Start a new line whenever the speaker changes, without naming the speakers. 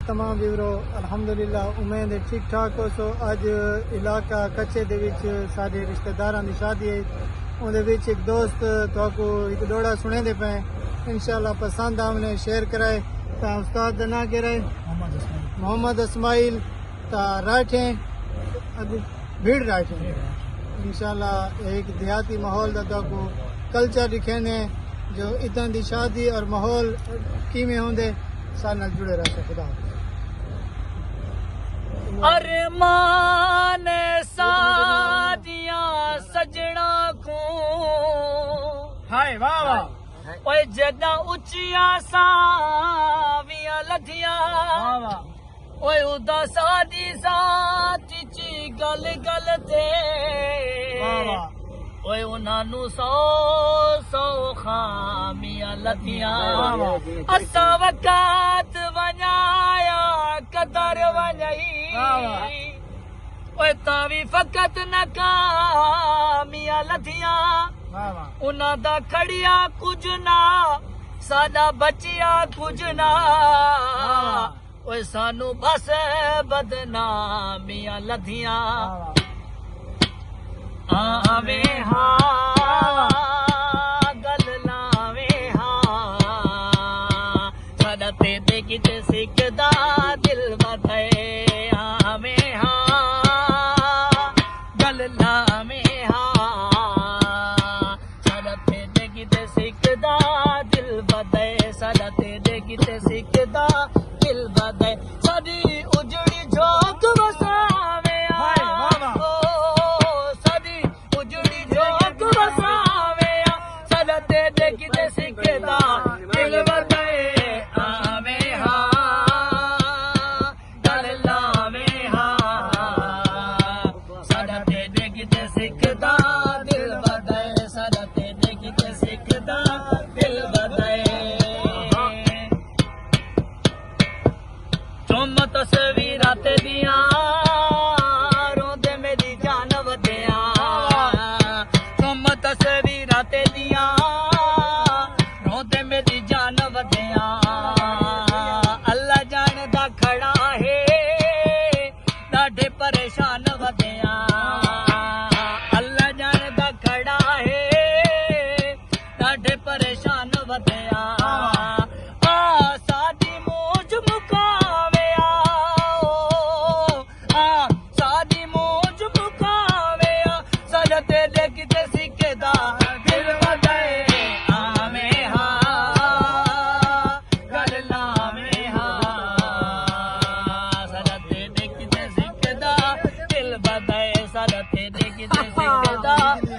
तमाम व्यूरो अल्हम्दुलिल्लाह उम्मीद है ठीक ठाक हो। सो अज इलाका कच्चे दे विच साडे रिश्तेदारां दी शादी है, उहदे विच एक दोस्त तुहानू एक डोड़ा सुने दे पे इंशाअल्लाह पसंद आमने शेयर कराए। ता उस्ताद दा नाम केड़ा है? मोहम्मद इस्माइल। ता राठे भीड़ राठे इंशाअल्लाह एक देहाती माहौल दा तुहानू कल्चर दिखेने जो इदां दी शादी और माहौल किवें होंदे सारे नाल जुड़े रह। खुदा
अरमान सादियां सजना को
हाय वाह वाह
ओए जदा उचिया सावियां लथियां ओए उदा सादी साथी ची गल गल ते ओए उन्हां सौ सौ खामियां लथियां असा वक़्त वञाया कदर वञई ओए तावी फ़क़त नाकामियां लथियां उन्हां दा खड़िया कुछ ना साडा बचिया कुछ ना ओए सानू बस बदनामियां लथियां आवे हाँ गल लावे हाँ साडा तेरे किते सिकदा दिल बधे आवे हाँ गल लावे हाँ साडा तेरे किते सिकदा दिल बधे साडा तेरे किते सिकदा दिल बधे साडी उजड़ी झोंक वसावे किते सिकदा दिल बधे आवे हाँ गल लावे हाँ साडा तेरे किते सिकदा दिल बधे साडा तेरे किते सिकदा दिल बधे चुम तस्वीरां तेरियां